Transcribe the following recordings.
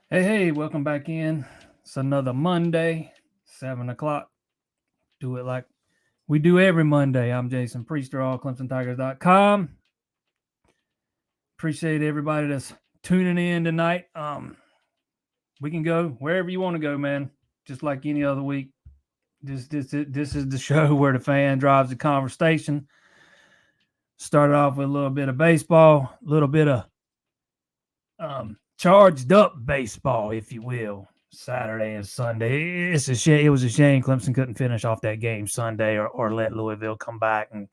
Hey, welcome back in. It's another Monday, 7 o'clock. Do it like we do every Monday. I'm Jason Priester, all ClemsonTigers.com. Appreciate everybody that's tuning in tonight. We can go wherever you want to go, man. Just like any other week. This is the show where the fan drives the conversation. Started off with a little bit of baseball, a little bit of charged up baseball, if you will. Saturday and Sunday. It's a shame. It was a shame Clemson couldn't finish off that game Sunday, or let Louisville come back and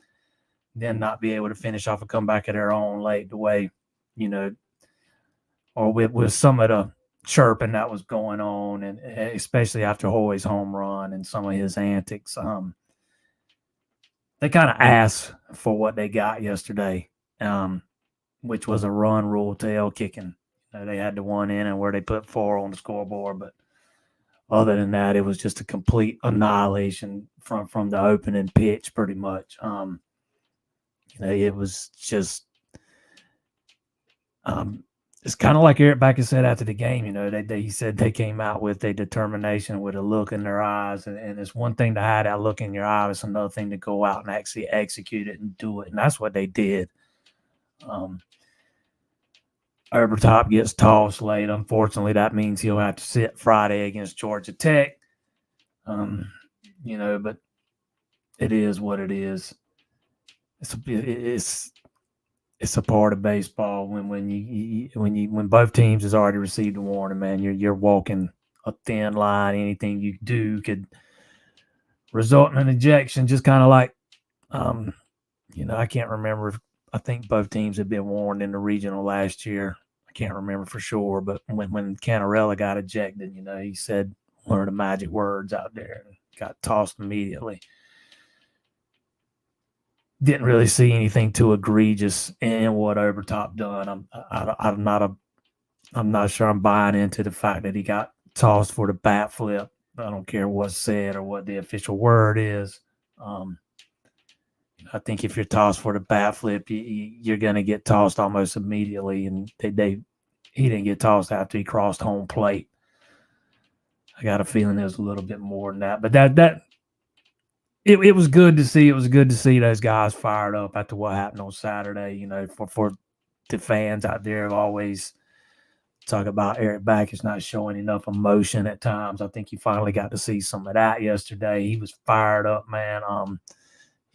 then not be able to finish off a comeback of their own late the way, you know, or with some of the chirping that was going on, and especially after Hoy's home run and some of his antics. They kind of asked for what they got yesterday, which was a run rule tail kicking. They had the one in and where they put 4 on the scoreboard, but other than that, it was just a complete annihilation from the opening pitch, pretty much. It was just it's kind of like Eric Backer said after the game. He said they came out with a determination, with a look in their eyes, and it's one thing to have that look in your eye. It's another thing to go out and actually execute it and do it, and that's what they did. Overtop gets tossed late. Unfortunately, that means he'll have to sit Friday against Georgia Tech. But it is what it is. It's a part of baseball when both teams has already received a warning, man. You're walking a thin line. Anything you do could result in an ejection. Just kind of like, I can't remember. I think both teams had been warned in the regional last year. I can't remember for sure, but when Canarella got ejected, he said one of the magic words out there and got tossed immediately. Didn't really see anything too egregious in what Overtop done. I'm not sure I'm buying into the fact that he got tossed for the bat flip. I don't care what's said or what the official word is. I think if you're tossed for the bat flip, you're going to get tossed almost immediately. And he didn't get tossed after he crossed home plate. I got a feeling there's a little bit more than that. But it was good to see. It was good to see those guys fired up after what happened on Saturday. For the fans out there have always talk about Eric Backus not showing enough emotion at times. I think you finally got to see some of that yesterday. He was fired up, man.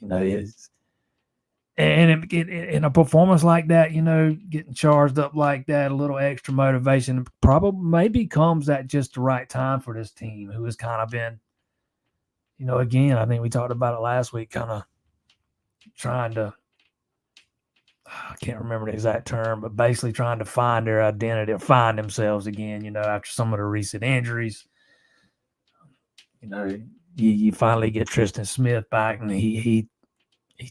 In a performance like that, getting charged up like that, a little extra motivation probably maybe comes at just the right time for this team, who has kind of been, again, I think we talked about it last week, kind of trying to, I can't remember the exact term, but basically trying to find their identity or find themselves again, after some of the recent injuries. You finally get Tristan Smith back, and he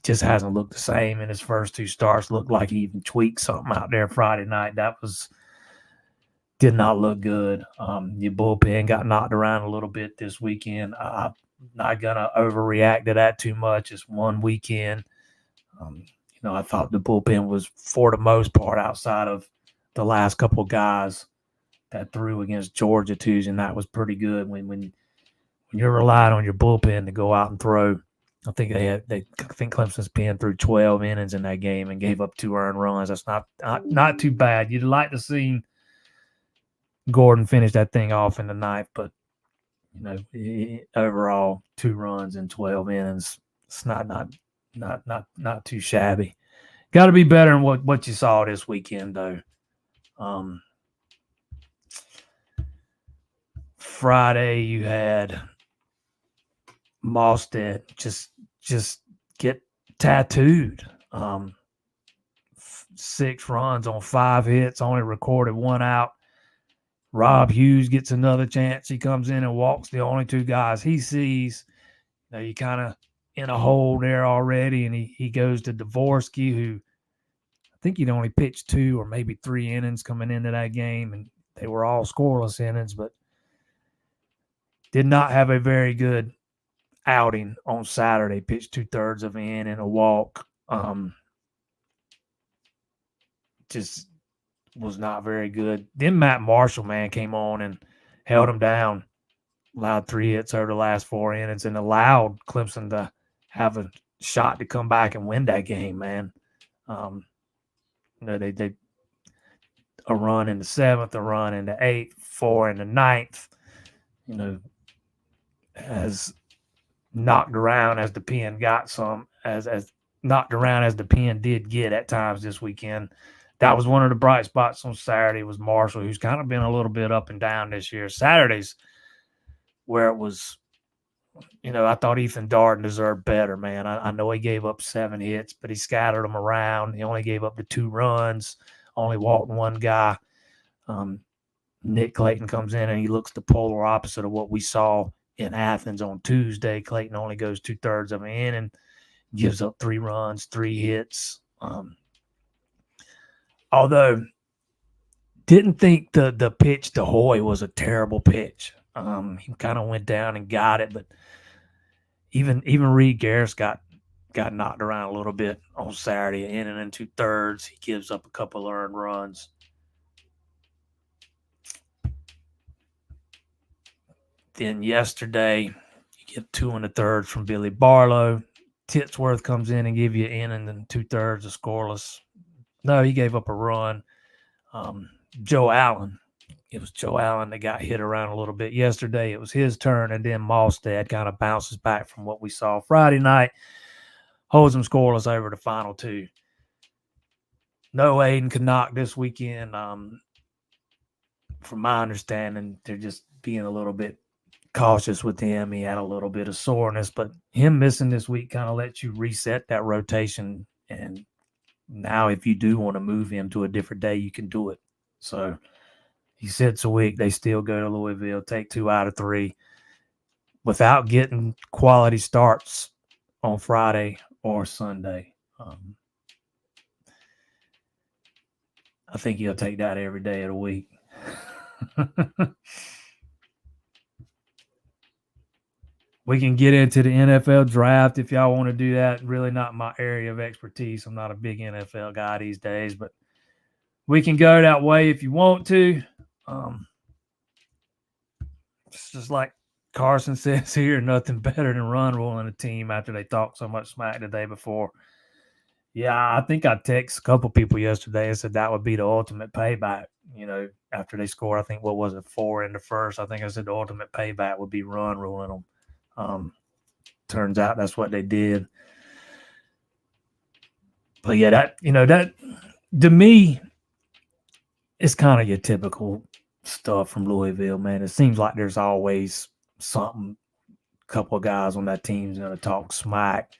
just hasn't looked the same in his first 2 starts. Looked like he even tweaked something out there Friday night. Did not look good. Your bullpen got knocked around a little bit this weekend. I'm not gonna overreact to that too much. It's one weekend. I thought the bullpen was, for the most part, outside of the last couple of guys that threw against Georgia Tuesday, and that was pretty good. When you're relying on your bullpen to go out and throw, I think Clemson's pen threw 12 innings in that game and gave up 2 earned runs. That's not too bad. You'd like to see Gordon finish that thing off in the ninth, but overall 2 runs in 12 innings. It's not too shabby. Got to be better than what you saw this weekend, though. Friday you had Mostert just get tattooed. 6 runs on 5 hits, only recorded 1 out. Rob Hughes gets another chance. He comes in and walks the only 2 guys he sees. You kind of in a hole there already, and he goes to Dvorsky, who I think he'd only pitched 2 or maybe 3 innings coming into that game, and they were all scoreless innings, but did not have a very good outing on Saturday. Pitched 2/3 of an inning and a walk. Just was not very good. Then Matt Marshall, man, came on and held him down, allowed 3 hits over the last 4 innings, and allowed Clemson to have a shot to come back and win that game, man. They a run in the 7th, a run in the 8th, 4 in the 9th, as knocked around as the pen got some, as knocked around as the pen did get at times this weekend. That was one of the bright spots on Saturday was Marshall, who's kind of been a little bit up and down this year. Saturdays, where it was, I thought Ethan Darden deserved better, man. I know he gave up 7 hits, but he scattered them around. He only gave up the 2 runs, only walked 1 guy. Nick Clayton comes in and he looks the polar opposite of what we saw in Athens on Tuesday. Clayton only goes 2/3 of an inning, gives up 3 runs, 3 hits. Although didn't think the pitch to Hoy was a terrible pitch. He kind of went down and got it, but even Reed Garris got knocked around a little bit on Saturday, an inning and 2/3. He gives up a couple earned runs. Then yesterday, you get 2 1/3 from Billy Barlow. Titsworth comes in and give you an inning and 2/3 of scoreless. No, he gave up a run. Joe Allen. It was Joe Allen that got hit around a little bit yesterday. It was his turn, and then Malstead kind of bounces back from what we saw Friday night, holds them scoreless over the final 2. No Aiden Canuck this weekend. From my understanding, they're just being a little bit cautious with him. He had a little bit of soreness, but him missing this week kind of lets you reset that rotation. And now if you do want to move him to a different day, you can do it. So he sits a week. They still go to Louisville, take 2 out of 3 without getting quality starts on Friday or Sunday. I think he'll take that every day of the week. We can get into the NFL draft if y'all want to do that. Really not my area of expertise. I'm not a big NFL guy these days, but we can go that way if you want to. It's just like Carson says here, nothing better than run ruling a team after they talked so much smack the day before. Yeah, I think I texted a couple people yesterday and said that would be the ultimate payback. After they score, I think, what was it, 4 in the first? I think I said the ultimate payback would be run ruling them. Turns out that's what they did. But yeah, that to me, it's kind of your typical stuff from Louisville, man. It seems like there's always something. A couple of guys on that team's going to talk smack.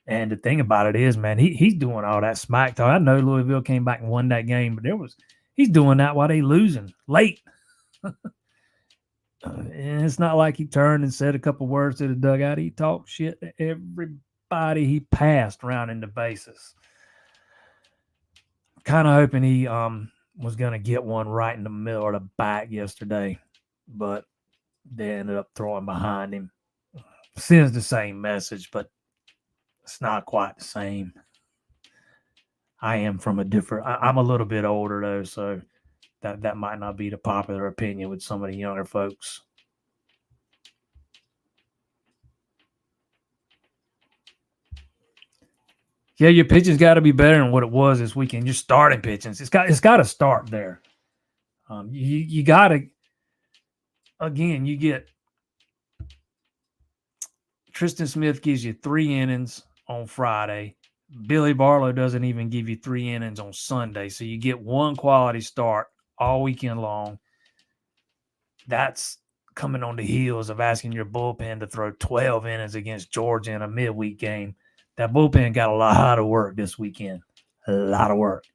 And the thing about it is, man, he's doing all that smack talk. I know Louisville came back and won that game, but he's doing that while they losing late. And it's not like he turned and said a couple words to the dugout. He talked shit to everybody he passed around in the bases. Kind of hoping he was going to get one right in the middle of the back yesterday, but they ended up throwing behind him. Sends the same message, but it's not quite the same. I am from a different. I'm a little bit older though, so that might not be the popular opinion with some of the younger folks. Yeah, your pitching's got to be better than what it was this weekend. Your starting pitching, it's got to start there. You got to. Again, you get Tristan Smith gives you 3 innings on Friday. Billy Barlow doesn't even give you 3 innings on Sunday. So you get 1 quality start all weekend long. That's coming on the heels of asking your bullpen to throw 12 innings against Georgia in a midweek game. That bullpen got a lot of work this weekend. A lot of work.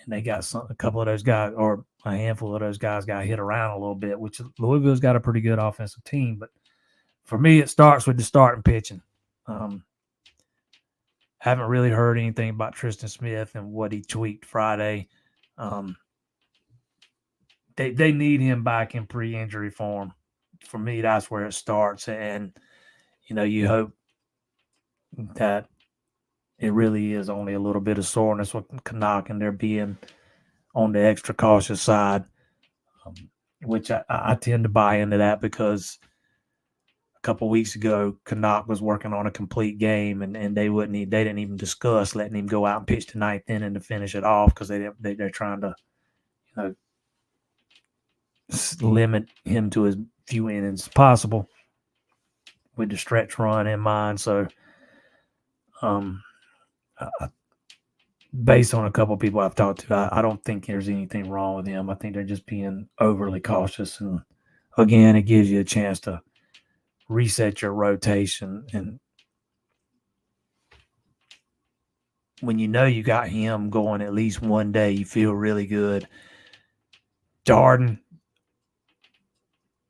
And they got a couple of those guys, or a handful of those guys got hit around a little bit, which Louisville's got a pretty good offensive team. But for me, it starts with the starting pitching. Haven't really heard anything about Tristan Smith and what he tweaked Friday. They need him back in pre-injury form. For me, that's where it starts. And, you hope that it really is only a little bit of soreness with Canuck and there being on the extra cautious side, which I tend to buy into that because a couple of weeks ago, Canuck was working on a complete game, and they didn't even discuss letting him go out and pitch the ninth inning to finish it off because they're trying to limit him to as few innings as possible with the stretch run in mind. So, based on a couple of people I've talked to, I don't think there's anything wrong with him. I think they're just being overly cautious. And again, it gives you a chance to reset your rotation. And when you know you got him going at least one day, you feel really good. Darden,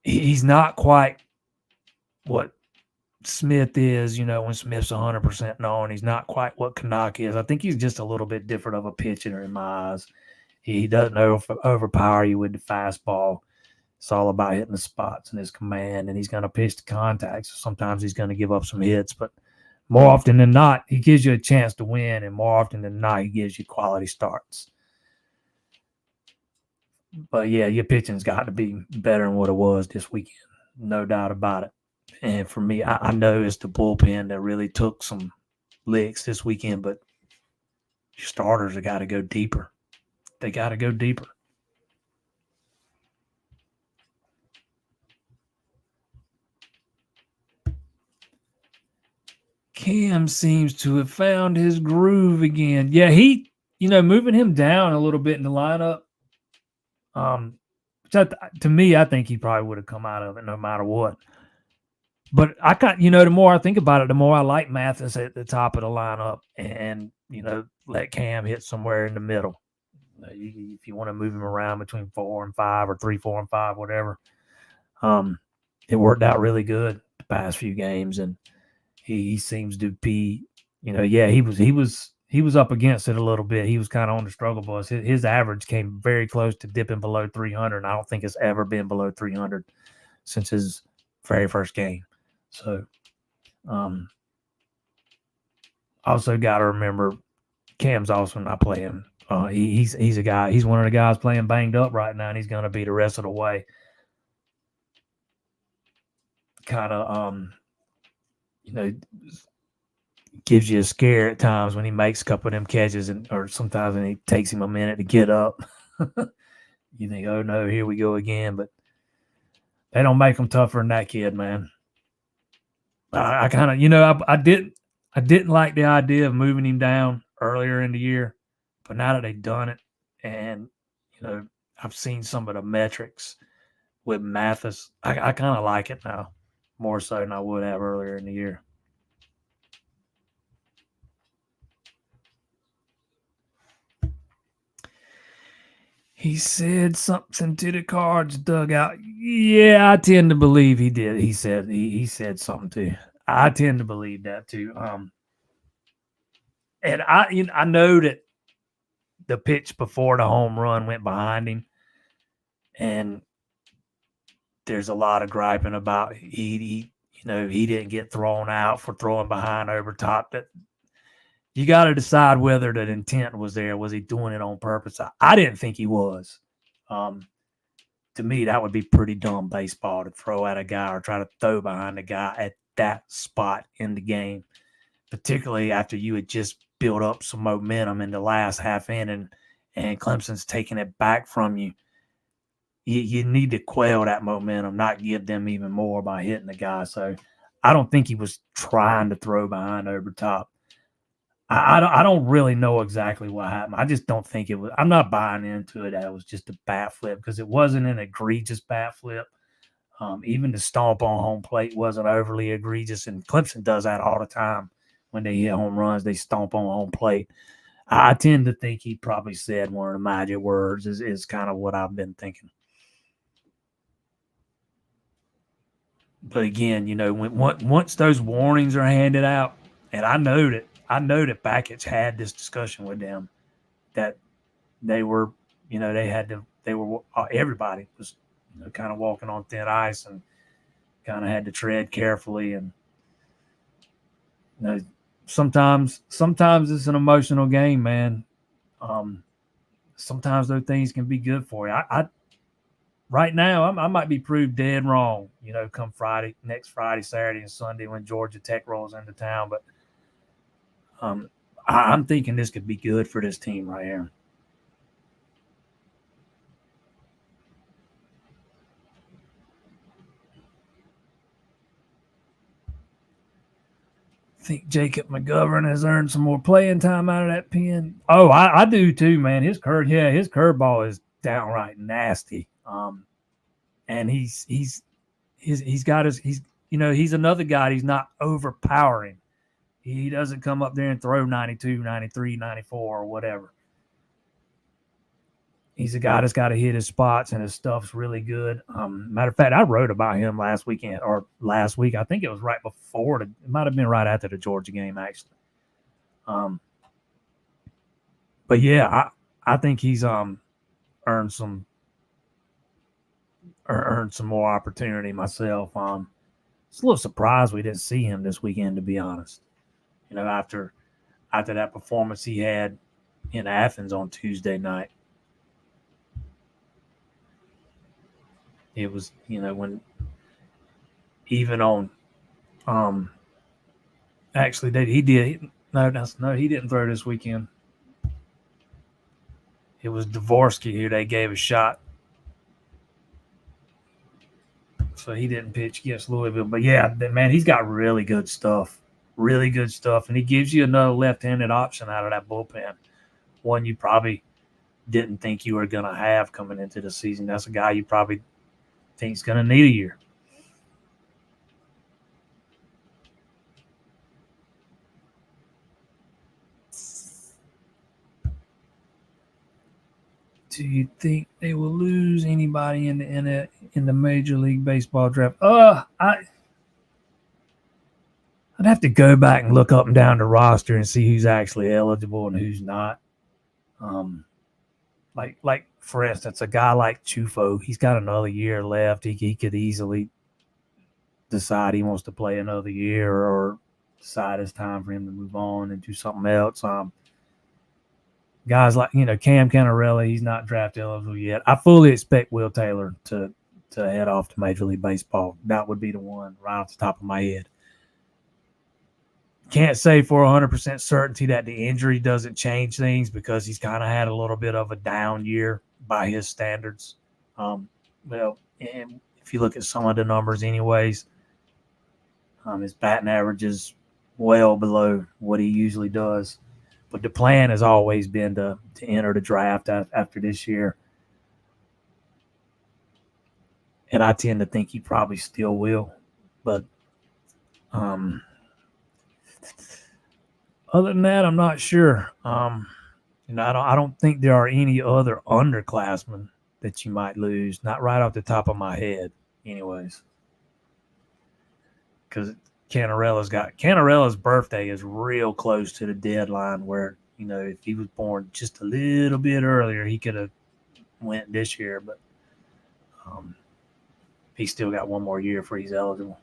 he's not quite what Smith is, when Smith's 100% known. He's not quite what Canuck is. I think he's just a little bit different of a pitcher in my eyes. He doesn't overpower you with the fastball. It's all about hitting the spots and his command, and he's going to pitch to contact. So sometimes he's going to give up some hits, but more often than not, he gives you a chance to win, and more often than not, he gives you quality starts. But, yeah, your pitching's got to be better than what it was this weekend. No doubt about it. And for me, I know it's the bullpen that really took some licks this weekend, but your starters have got to go deeper. They got to go deeper. Cam seems to have found his groove again. Yeah, he, moving him down a little bit in the lineup, to me, I think he probably would have come out of it no matter what. But the more I think about it, the more I like Mathis at the top of the lineup and, let Cam hit somewhere in the middle. If you want to move him around between 4 and 5 or 3, 4 and 5, whatever. It worked out really good the past few games, and he seems to be, he was up against it a little bit. He was kind of on the struggle bus. His average came very close to dipping below 300. And I don't think it's ever been below 300 since his very first game. So, also got to remember Cam's also not playing. He's a guy. He's one of the guys playing banged up right now, and he's going to be the rest of the way. Kind of, gives you a scare at times when he makes a couple of them catches, or sometimes when it takes him a minute to get up. You think, oh no, here we go again. But they don't make them tougher than that kid, man. I kind of, I didn't like the idea of moving him down earlier in the year, but now that they've done it, and I've seen some of the metrics with Mathis, I kind of like it now more so than I would have earlier in the year. He said something to the Cards dugout. Yeah, I tend to believe he did. He said something too. I tend to believe that too. And I know that the pitch before the home run went behind him, and there's a lot of griping about he didn't get thrown out for throwing behind over top. That you got to decide whether the intent was there. Was he doing it on purpose? I didn't think he was. To me, that would be pretty dumb baseball to throw at a guy or try to throw behind a guy at that spot in the game, particularly after you had just built up some momentum in the last half inning and Clemson's taking it back from you. You need to quell that momentum, not give them even more by hitting the guy. So I don't think he was trying to throw behind over top. I don't really know exactly what happened. I just don't think it was. I'm not buying into it that it was just a bat flip because it wasn't an egregious bat flip. Even the stomp on home plate wasn't overly egregious, and Clemson does that all the time when they hit home runs. They stomp on home plate. I tend to think he probably said one of the magic words. Is kind of what I've been thinking. But again, once those warnings are handed out, and I know that Bakich had this discussion with them that they were, everybody was kind of walking on thin ice and kind of had to tread carefully. And sometimes it's an emotional game, man. sometimes those things can be good for you. I right now I might be proved dead wrong, come next Friday, Saturday, and Sunday when Georgia Tech rolls into town. But I'm thinking this could be good for this team right here. I think Jacob McGovern has earned some more playing time out of that pen. Oh, I do too, man. His curveball is downright nasty. And he's another guy. He's not overpowering. He doesn't come up there and throw 92, 93, 94 or whatever. He's a guy that's got to hit his spots, and his stuff's really good. Matter of fact, I wrote about him last week. I think it was right before. It might have been right after the Georgia game, actually. But yeah, I think he's earned some more opportunity myself. It's a little surprised we didn't see him this weekend, to be honest. After that performance he had in Athens on Tuesday night. It was, when even on, actually he did. No, he didn't throw this weekend. It was Dvorsky who they gave a shot. So he didn't pitch against Louisville. But yeah, man, he's got really good stuff. Really good stuff. And he gives you another left-handed option out of that bullpen. One you probably didn't think you were going to have coming into the season. That's a guy you probably think is going to need a year. Do you think they will lose anybody in the Major League Baseball draft? I'd have to go back and look up and down the roster and see who's actually eligible and who's not. Like for instance, a guy like Chufo, he's got another year left. He could easily decide he wants to play another year or decide it's time for him to move on and do something else. Guys like, Cam Canarella, he's not draft eligible yet. I fully expect Will Taylor to head off to Major League Baseball. That would be the one right off the top of my head. Can't say for 100% certainty that the injury doesn't change things because he's kind of had a little bit of a down year by his standards. And if you look at some of the numbers anyways, his batting average is well below what he usually does. But the plan has always been to enter the draft after this year. And I tend to think he probably still will. But other than that, I'm not sure. I don't think there are any other underclassmen that you might lose. Not right off the top of my head, anyways. Because Canarella's birthday is real close to the deadline where, if he was born just a little bit earlier, he could have went this year, but he's still got one more year before he's eligible.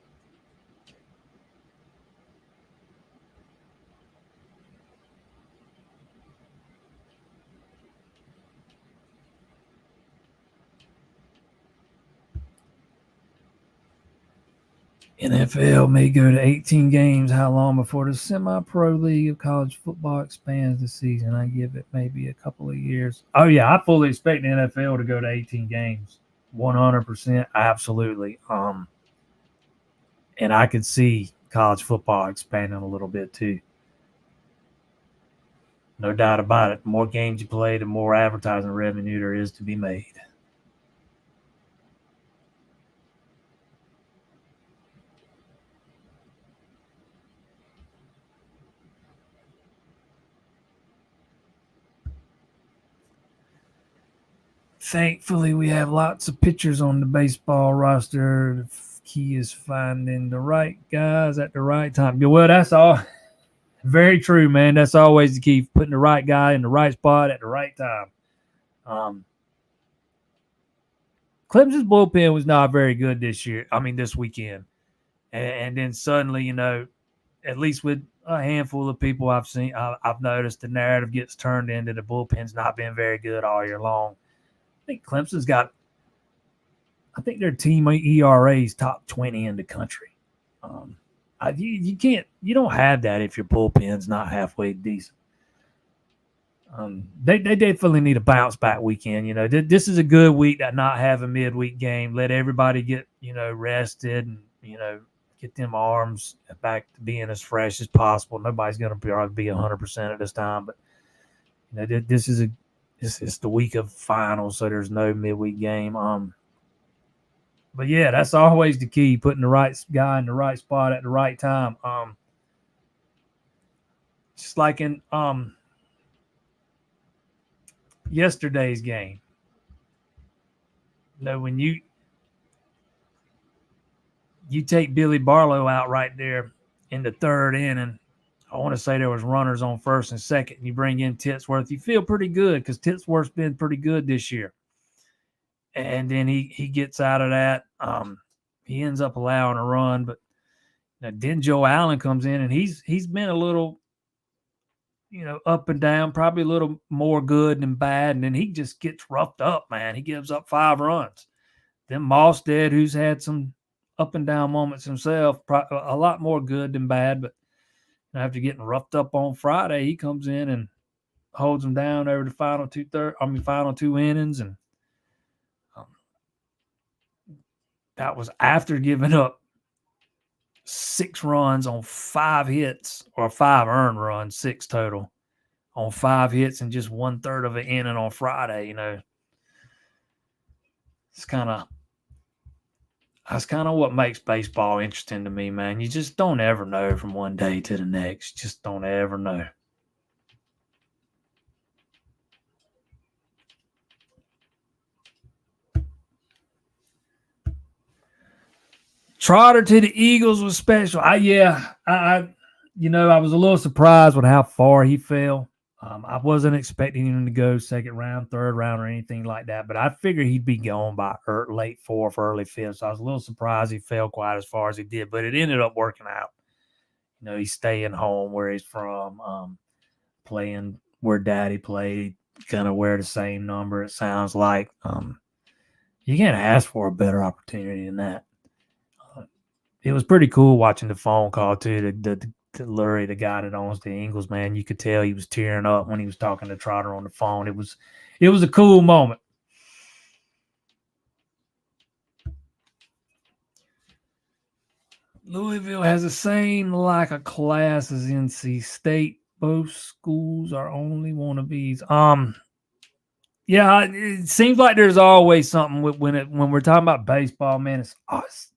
NFL may go to 18 games. How long before the semi-pro league of college football expands the season? I give it maybe a couple of years. Oh, yeah, I fully expect the NFL to go to 18 games. 100%, absolutely. And I could see college football expanding a little bit too. No doubt about it. The more games you play, the more advertising revenue there is to be made. Thankfully, we have lots of pitchers on the baseball roster. The key is finding the right guys at the right time. Well, that's all. Very true, man. That's always the key, putting the right guy in the right spot at the right time. Clemson's bullpen was not very good this weekend. And then suddenly, at least with a handful of people I've seen. I've noticed the narrative gets turned into the bullpen's not been very good all year long. I think Clemson's got. I think their team ERA is top 20 in the country. You can't. You don't have that if your bullpen's not halfway decent. They definitely need a bounce back weekend. This is a good week to not have a midweek game. Let everybody get rested and get them arms back to being as fresh as possible. Nobody's going to be 100% at this time, but this is the week of finals, so there's no midweek game. But yeah, that's always the key: putting the right guy in the right spot at the right time. Just like in yesterday's game. When you take Billy Barlow out right there in the third inning, I want to say there was runners on first and second, and you bring in Titsworth, you feel pretty good because Titsworth's been pretty good this year. And then he gets out of that. He ends up allowing a run, but then Joe Allen comes in, and he's been a little up and down, probably a little more good than bad. And then he just gets roughed up, man. He gives up 5 runs. Then Mostad, who's had some up and down moments himself, a lot more good than bad. But after getting roughed up on Friday, he comes in and holds them down over the final 2 innings. And that was after giving up 6 runs on 5 hits, or 5 earned runs, 6 total on 5 hits and just 1/3 of an inning on Friday. It's kind of what makes baseball interesting to me, man. You just don't ever know from one day to the next. Just don't ever know. Trotter to the Eagles was special. I was a little surprised with how far he fell. I wasn't expecting him to go second round, third round, or anything like that, but I figured he'd be gone by late 4th, early 5th. So I was a little surprised he fell quite as far as he did, but it ended up working out. He's staying home where he's from, playing where Daddy played, kind of wear the same number. It sounds like you can't ask for a better opportunity than that. It was pretty cool watching the phone call too. The Lurie, the guy that owns the Eagles, man, you could tell he was tearing up when he was talking to Trotter on the phone. It was a cool moment. Louisville has the same lack of class as NC State. Both schools are only wannabes. Yeah, it seems like there's always something when we're talking about baseball, man. It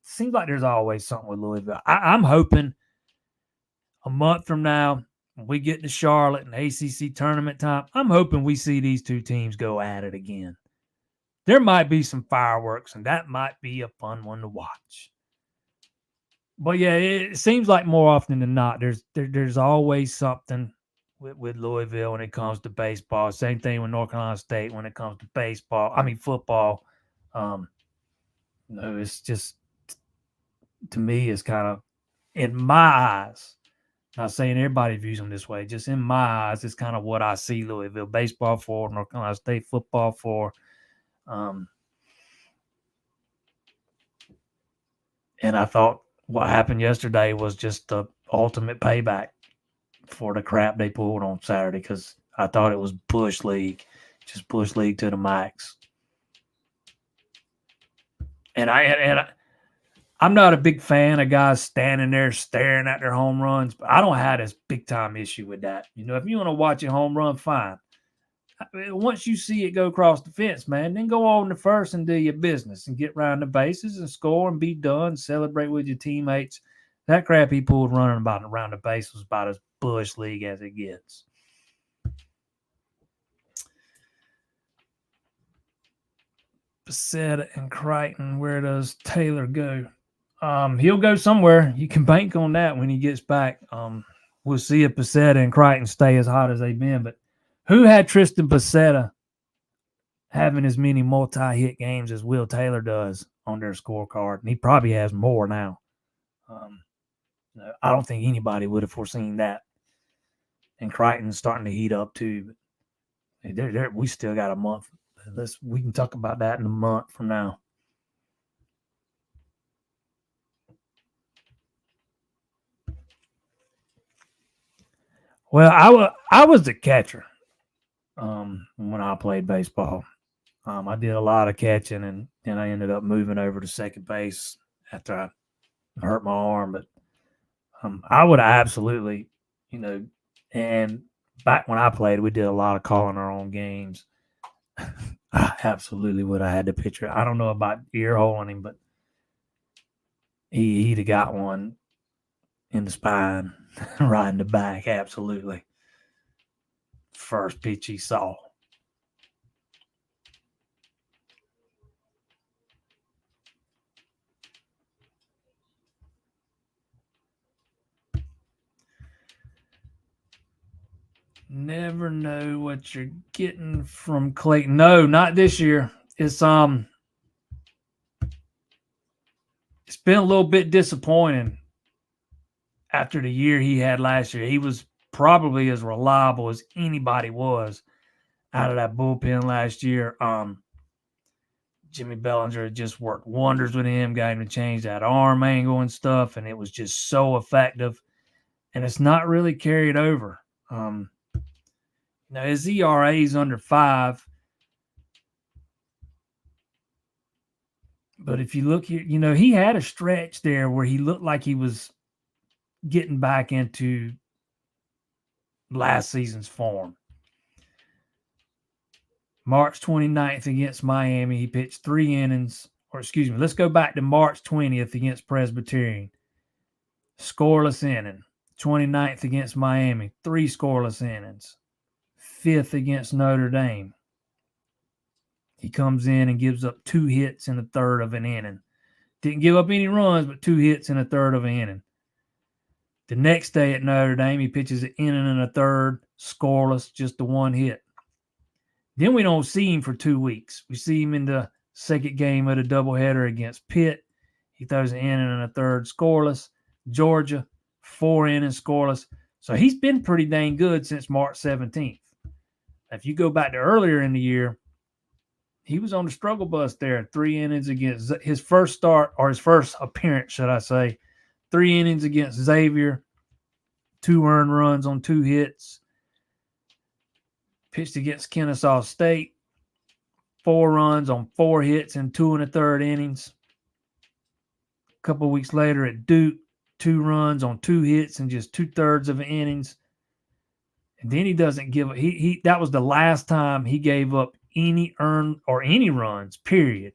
seems like there's always something with Louisville. I'm hoping a month from now, when we get to Charlotte and ACC tournament time, I'm hoping we see these two teams go at it again. There might be some fireworks, and that might be a fun one to watch. But yeah, it seems like more often than not, there's always something with Louisville when it comes to baseball. Same thing with North Carolina State when it comes to football. It's just, to me, it's kind of, in my eyes, not saying everybody views them this way, just in my eyes, it's kind of what I see Louisville baseball for, North Carolina State football for. And I thought what happened yesterday was just the ultimate payback for the crap they pulled on Saturday, because I thought it was Bush League, just Bush League to the max. And I'm not a big fan of guys standing there staring at their home runs, but I don't have this big time issue with that. If you want to watch a home run, fine. Once you see it go across the fence, man, then go on to first and do your business and get around the bases and score and be done. Celebrate with your teammates. That crap he pulled running around the base was about as Bush League as it gets. Becerra and Kryon, where does Taylor go? He'll go somewhere. You can bank on that when he gets back. We'll see if Becerra and Kryon stay as hot as they've been. But who had Tristan Becerra having as many multi-hit games as Will Taylor does on their scorecard? And he probably has more now. I don't think anybody would have foreseen that. And Kryon starting to heat up too. But we still got a month. We can talk about that in a month from now. Well, I was the catcher when I played baseball. I did a lot of catching, and then I ended up moving over to second base after I hurt my arm. But I would absolutely, and back when I played, we did a lot of calling our own games. I absolutely would have had the pitcher. I don't know about ear holing him, but he'd have got one in the spine, right in the back. Absolutely. First pitch he saw. Never know what you're getting from Clayton. No, not this year. It's been a little bit disappointing after the year he had last year. He was probably as reliable as anybody was out of that bullpen last year. Jimmy Bellinger just worked wonders with him, got him to change that arm angle and stuff, and it was just so effective. And it's not really carried over. Now his ERA is under 5. But if you look here, he had a stretch there where he looked like he was getting back into last season's form. March 29th against Miami, he pitched 3 innings. Or excuse me, let's go back to March 20th against Presbyterian. Scoreless inning. 29th against Miami, 3 scoreless innings. 5th against Notre Dame. He comes in and gives up 2 hits in a third of an inning. Didn't give up any runs, but 2 hits in a third of an inning. The next day at Notre Dame, he pitches an inning and a third, scoreless, just the 1 hit. Then we don't see him for 2 weeks. We see him in the second game of the doubleheader against Pitt. He throws an inning and a third, scoreless. Georgia, 4 innings, scoreless. So he's been pretty dang good since March 17th. If you go back to earlier in the year, he was on the struggle bus there. 3 innings against his first start, or his first appearance, should I say. 3 innings against Xavier. 2 earned runs on 2 hits. Pitched against Kennesaw State. 4 runs on 4 hits in 2 1/3 innings. A couple of weeks later at Duke, 2 runs on 2 hits in just 2/3 of an innings. And then he doesn't give up. That was the last time he gave up any earned or any runs, period,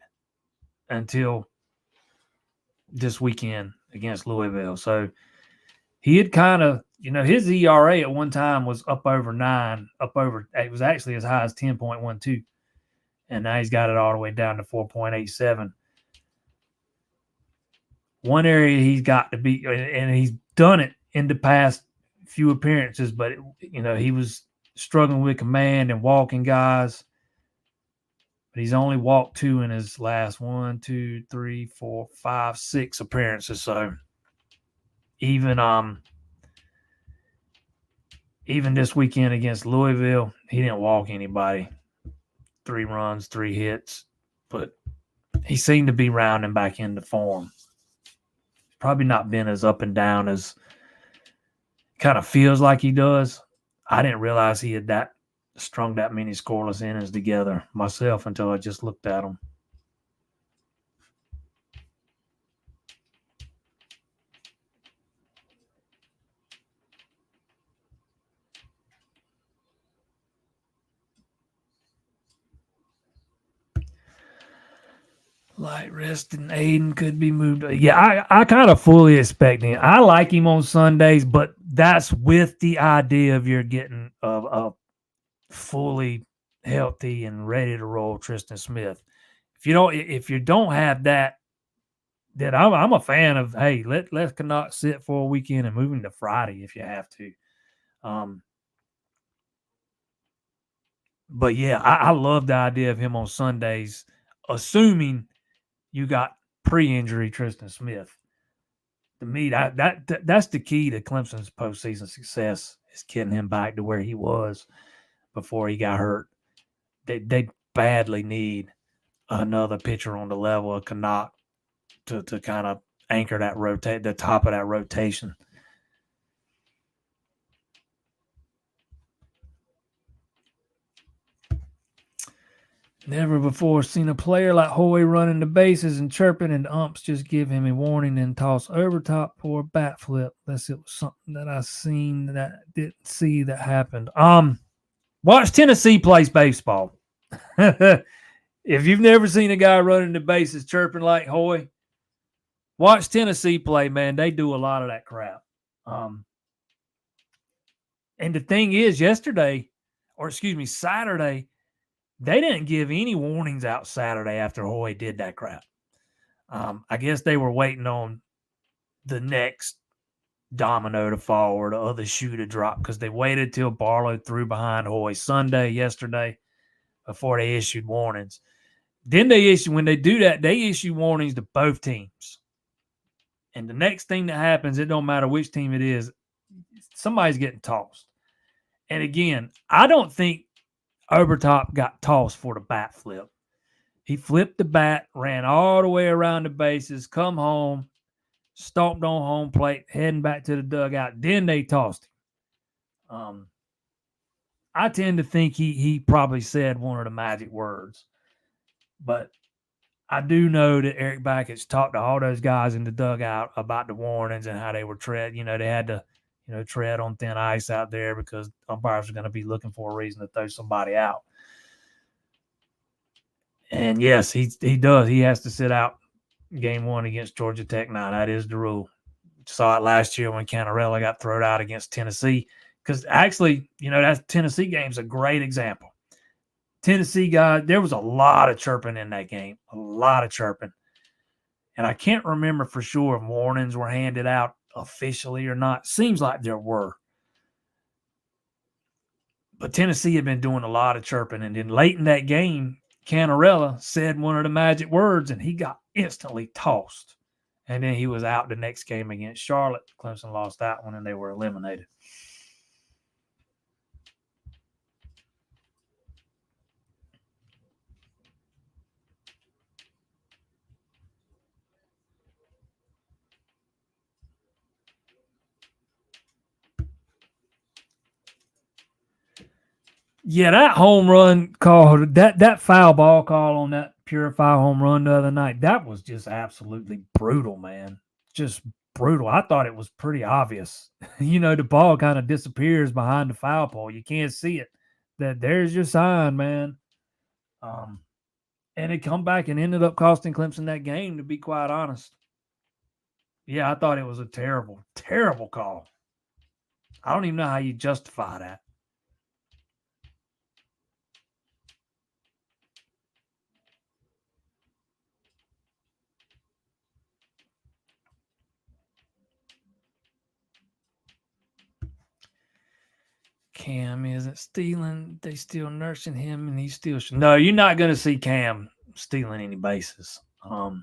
until this weekend against Louisville. So he had kind of, his ERA at one time was up over 9, it was actually as high as 10.12. And now he's got it all the way down to 4.87. One area he's got to be, and he's done it in the past few appearances, but, he was struggling with command and walking guys. But he's only walked 2 in his last 1, 2, 3, 4, 5, 6 appearances. So even this weekend against Louisville, he didn't walk anybody. 3 runs, 3 hits. But he seemed to be rounding back into form. Probably not been as up and down as kind of feels like he does. I didn't realize he had strung that many scoreless innings together myself until I just looked at him. Light rest and Aiden could be moved. Yeah, I kind of fully expect him. I like him on Sundays, but that's with the idea of you're getting a fully healthy and ready to roll Tristan Smith. If you don't have that, then I'm a fan of, hey, let Canuck sit for a weekend and move him to Friday if you have to. But yeah, I love the idea of him on Sundays, assuming you got pre-injury Tristan Smith. To me, that's the key to Clemson's postseason success is getting him back to where he was before he got hurt. They badly need another pitcher on the level of Canuck to kind of anchor that the top of that rotation. Never before seen a player like Hoy running the bases and chirping, and umps just give him a warning and toss over top for a bat flip. Unless it was something that I seen that I didn't see that happened. Watch Tennessee plays baseball. If you've never seen a guy running the bases chirping like Hoy, watch Tennessee play, man. They do a lot of that crap. And the thing is, Saturday, they didn't give any warnings out Saturday after Hoy did that crap. I guess they were waiting on the next domino to fall or the other shoe to drop because they waited till Barlow threw behind Hoy yesterday before they issued warnings. Then when they do that, they issue warnings to both teams. And the next thing that happens, it don't matter which team it is, somebody's getting tossed. And again, I don't think Obertop got tossed for the bat flip. He flipped the bat, ran all the way around the bases, come home, stomped on home plate, heading back to the dugout. Then they tossed him. I tend to think he probably said one of the magic words. But I do know that Eric Bakich talked to all those guys in the dugout about the warnings and how they were tread. They had to, tread on thin ice out there because umpires are going to be looking for a reason to throw somebody out. And yes, he does. He has to sit out game 1 against Georgia Tech now. That is the rule. Saw it last year when Canarella got thrown out against Tennessee. Because actually, that Tennessee game's a great example. Tennessee guys, there was a lot of chirping in that game. A lot of chirping. And I can't remember for sure if warnings were handed out officially or not. Seems like there were. But Tennessee had been doing a lot of chirping. And then late in that game, Canarella said one of the magic words, and he got instantly tossed. And then he was out the next game against Charlotte. Clemson lost that one, and they were eliminated. Yeah, that home run call, that foul ball call on that Purify home run the other night, that was just absolutely brutal, man. Just brutal. I thought it was pretty obvious. The ball kind of disappears behind the foul pole. You can't see it. There's your sign, man. And it come back and ended up costing Clemson that game, to be quite honest. Yeah, I thought it was a terrible, terrible call. I don't even know how you justify that. Cam isn't stealing. They still nursing him, and he's still. No, you're not going to see Cam stealing any bases. No.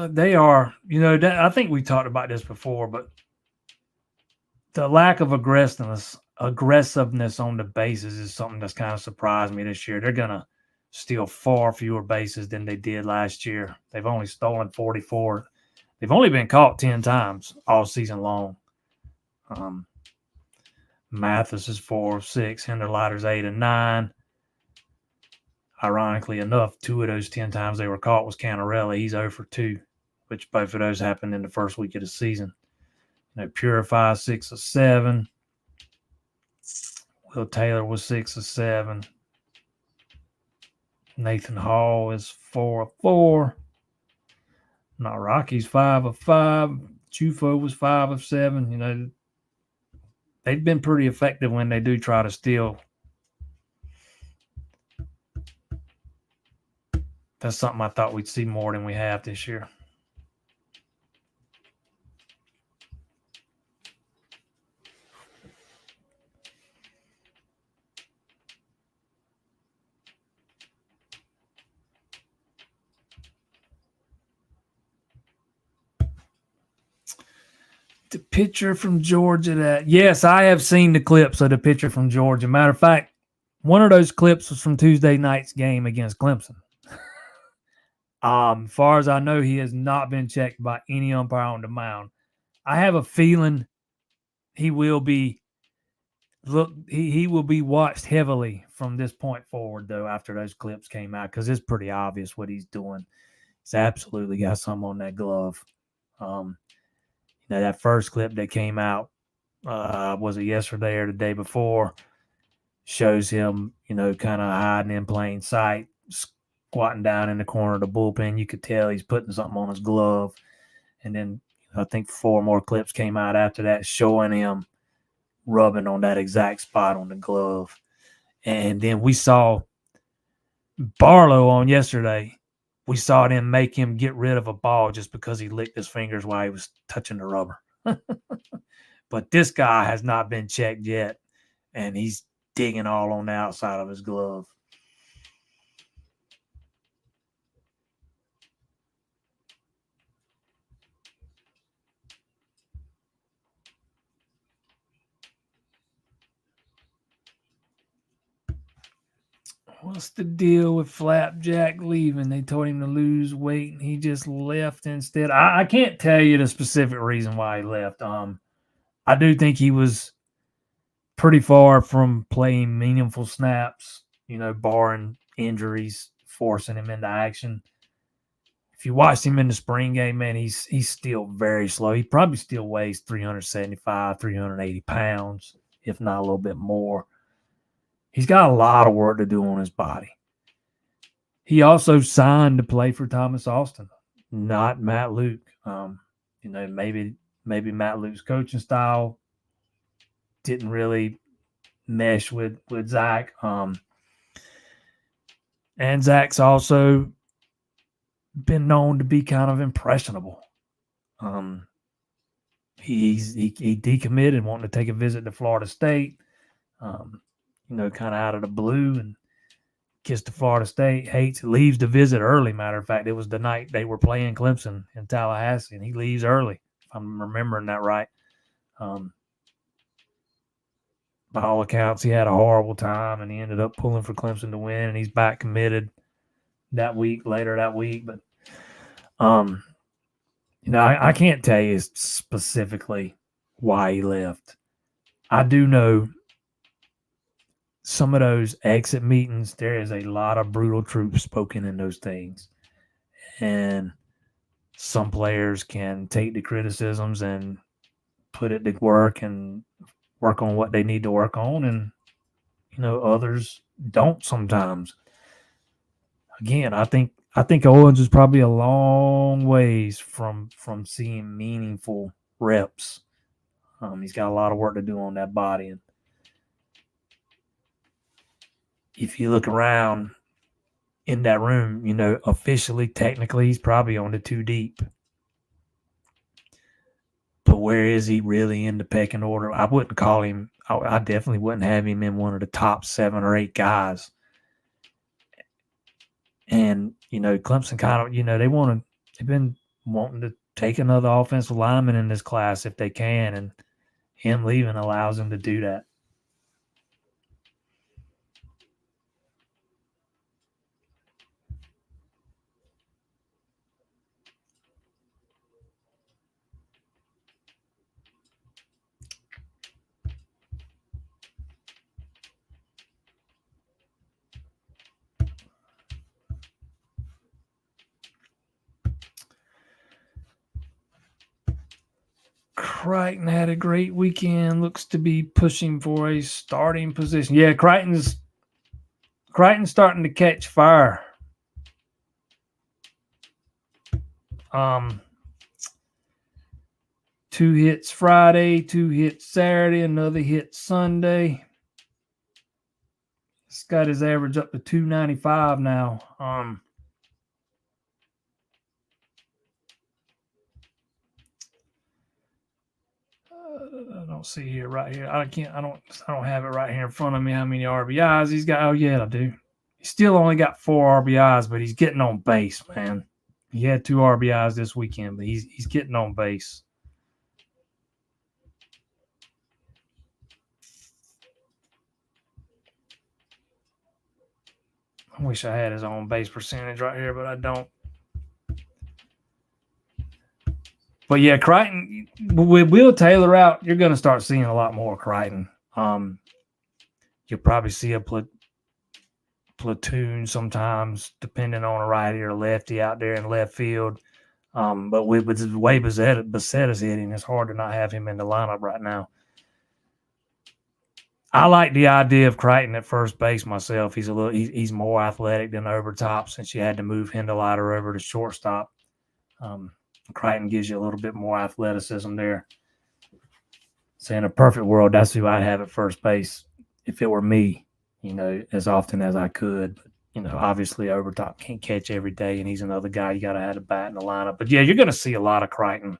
They are. I think we talked about this before, but the lack of aggressiveness on the bases is something that's kind of surprised me this year. They're going to steal far fewer bases than they did last year. They've only stolen 44. They've only been caught 10 times all season long. Mathis is 4 of 6. Hinderleiter's 8 and 9. Ironically enough, 2 of those 10 times they were caught was Canarella. He's 0 for 2, which both of those happened in the first week of the season. Purify 6 of 7. Will Taylor was 6 of 7. Nathan Hall is 4 of 4. Now Rocky's 5 of 5. Chufo was 5 of 7. They've been pretty effective when they do try to steal. That's something I thought we'd see more than we have this year. The pitcher from Georgia yes, I have seen the clips of the pitcher from Georgia. Matter of fact, one of those clips was from Tuesday night's game against Clemson. As far as I know, he has not been checked by any umpire on the mound. I have a feeling he will be he will be watched heavily from this point forward, though, after those clips came out, because it's pretty obvious what he's doing. He's absolutely got something on that glove. That first clip that came out, was it yesterday or the day before, shows him, kind of hiding in plain sight, squatting down in the corner of the bullpen. You could tell he's putting something on his glove. And then I think 4 more clips came out after that showing him rubbing on that exact spot on the glove. And then we saw Barlow on yesterday. We saw them make him get rid of a ball just because he licked his fingers while he was touching the rubber. But this guy has not been checked yet, and he's digging all on the outside of his glove. What's the deal with Flapjack leaving? They told him to lose weight, and he just left instead. I can't tell you the specific reason why he left. I do think he was pretty far from playing meaningful snaps, barring injuries forcing him into action. If you watched him in the spring game, man, he's still very slow. He probably still weighs 375, 380 pounds, if not a little bit more. He's got a lot of work to do on his body. He also signed to play for Thomas Austin, not Matt Luke. Maybe Matt Luke's coaching style didn't really mesh with Zach. And Zach's also been known to be kind of impressionable. He decommitted, wanting to take a visit to Florida State. Kind of out of the blue, and gets to Florida State, leaves the visit early. Matter of fact, it was the night they were playing Clemson in Tallahassee, and he leaves early, if I'm remembering that right. By all accounts, he had a horrible time, and he ended up pulling for Clemson to win, and he's back committed later that week. But, I can't tell you specifically why he left. I do know some of those exit meetings, there is a lot of brutal truth spoken in those things. And some players can take the criticisms and put it to work and work on what they need to work on. And, others don't sometimes. Again, I think Owens is probably a long ways from seeing meaningful reps. He's got a lot of work to do on that body. And if you look around in that room, officially, technically, he's probably on the 2 deep. But where is he really in the pecking order? I wouldn't call him. I definitely wouldn't have him in one of the top 7 or 8 guys. And, Clemson kind of, they've been wanting to take another offensive lineman in this class if they can. And him leaving allows them to do that. Kryon had a great weekend. Looks to be pushing for a starting position. Yeah, Kryon's starting to catch fire. 2 hits Friday, 2 hits Saturday, another hit Sunday. He's got his average up to 295 now. I don't see here right here. I don't have it right here in front of me how many RBIs he's got. Oh yeah, I do. He's still only got 4 RBIs, but he's getting on base, man. He had 2 RBIs this weekend, but he's getting on base. I wish I had his on base percentage right here, but I don't. But yeah, Kryon, with Will Taylor out, you're going to start seeing a lot more Kryon. You'll probably see a platoon sometimes, depending on a righty or lefty out there in left field. But with the way Basetta's hitting, it's hard to not have him in the lineup right now. I like the idea of Kryon at first base myself. He's more athletic than Overtop since you had to move Hindelater over to shortstop. Kryon gives you a little bit more athleticism there. So in a perfect world, that's who I'd have at first base if it were me, as often as I could. But, obviously Overtop can't catch every day, and he's another guy you got to have a bat in the lineup. But, yeah, you're going to see a lot of Kryon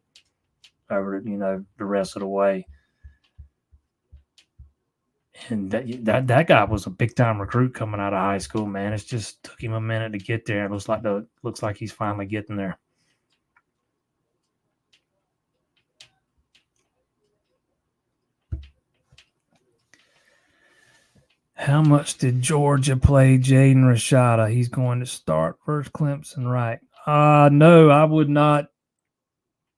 over, the rest of the way. And that guy was a big-time recruit coming out of high school, man. It just took him a minute to get there. It looks like he's finally getting there. How much did Georgia play Jaden Rashada? He's going to start versus Clemson, right? No, I would not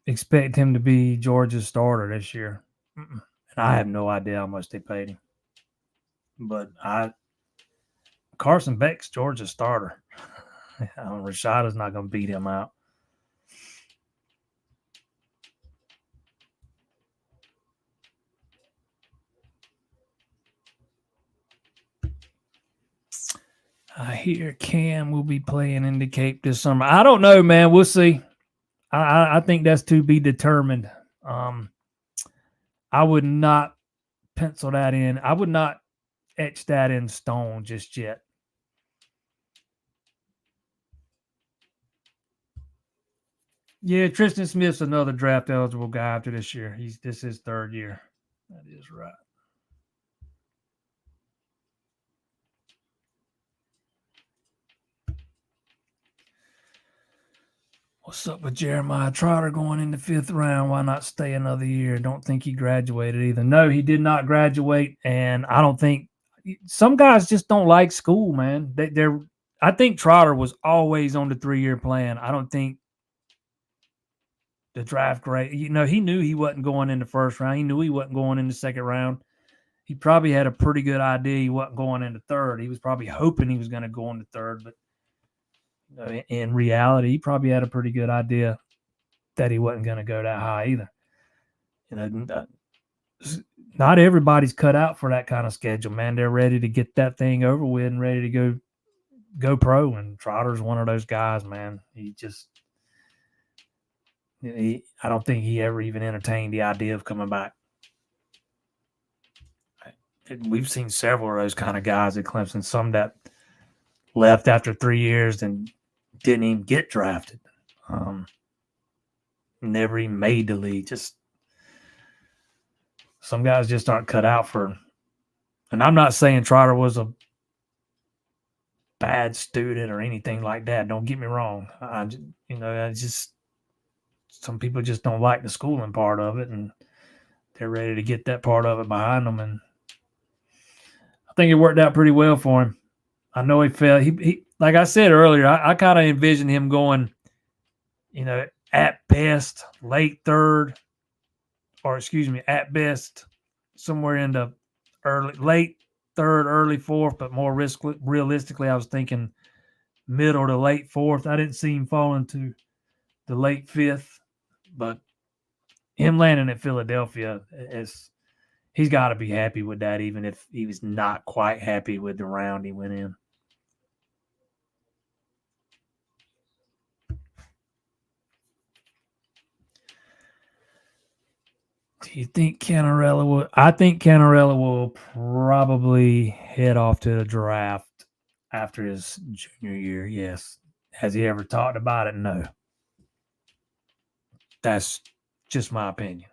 expect him to be Georgia's starter this year. And I have no idea how much they paid him. But Carson Beck's Georgia's starter. Rashada's not going to beat him out. I hear Cam will be playing in the Cape this summer. I don't know, man. We'll see. I think that's to be determined. I would not pencil that in. I would not etch that in stone just yet. Yeah, Tristan Smith's another draft eligible guy after this year. This is his third year. That is right. What's up with Jeremiah Trotter going in the 5th round? Why not stay another year? Don't think he graduated either. No, he did not graduate, and I don't think some guys just don't like school, man. I think Trotter was always on the 3-year plan. I don't think the draft grade. He knew he wasn't going in the first round. He knew he wasn't going in the second round. He probably had a pretty good idea he wasn't going in the third. He was probably hoping he was going to go in the third, but in reality, he probably had a pretty good idea that he wasn't going to go that high either. Not everybody's cut out for that kind of schedule, man. They're ready to get that thing over with and ready to go pro. And Trotter's one of those guys, man. I don't think he ever even entertained the idea of coming back. We've seen several of those kind of guys at Clemson. Some that left after 3 years and didn't even get drafted. Never even made the league. Just some guys just aren't cut out for. And I'm not saying Trotter was a bad student or anything like that. Don't get me wrong. Some people just don't like the schooling part of it, and they're ready to get that part of it behind them. And I think it worked out pretty well for him. I know he fell. He like I said earlier, I kind of envisioned him going, at best late third, or at best somewhere in the late third, early fourth, but more realistically, I was thinking middle to late fourth. I didn't see him falling to the late fifth, but him landing at Philadelphia, he's got to be happy with that, even if he was not quite happy with the round he went in. Do you think Canarella will? I think Canarella will probably head off to the draft after his junior year. Yes. Has he ever talked about it? No. That's just my opinion.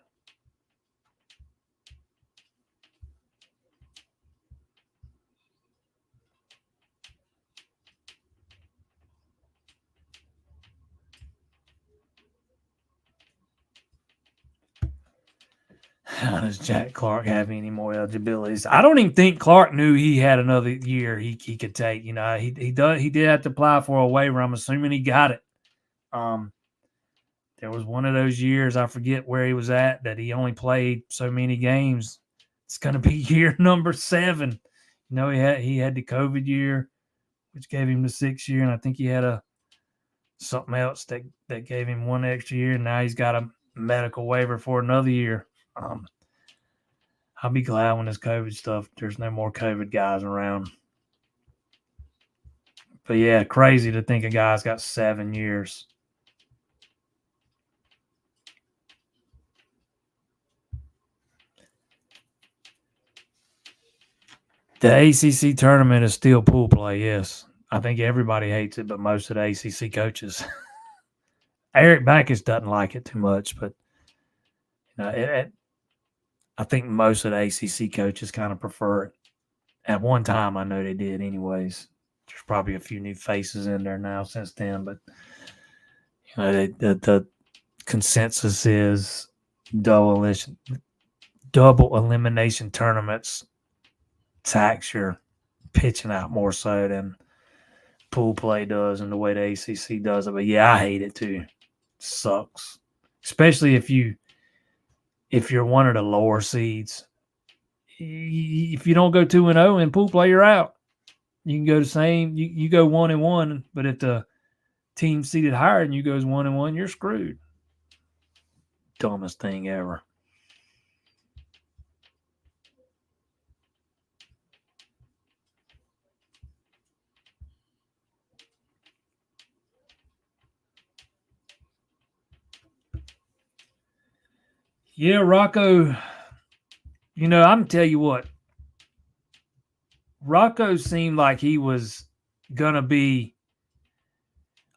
How does Jack Clark have any more eligibilities? I don't even think Clark knew he had another year he could take. You know, he did have to apply for a waiver. I'm assuming he got it. There was one of those years, I forget where he was at, that he only played so many games. It's going to be year number 7. You know, he had the COVID year, which gave him the 6th year, and I think he had something else that gave him one extra year. And now he's got a medical waiver for another year. I'll be glad when this COVID stuff, there's no more COVID guys around. But yeah, crazy to think a guy's got 7 years. The ACC tournament is still pool play, yes. I think everybody hates it, but most of the ACC coaches. Eric Backus doesn't like it too much, but you know, I think most of the ACC coaches kind of prefer it. At one time, I know they did anyways. There's probably a few new faces in there now since then, but you know, the consensus is double elimination tournaments tax your pitching out more so than pool play does and the way the ACC does it. But yeah, I hate it too. It sucks, especially if you're one of the lower seeds. If you don't go 2-0 in pool play, you're out. You can go the same. You go 1-1, but if the team seeded higher and you goes 1-1, you're screwed. Dumbest thing ever. Yeah, Rocco, you know, I'm tell you what, Rocco seemed like he was going to be,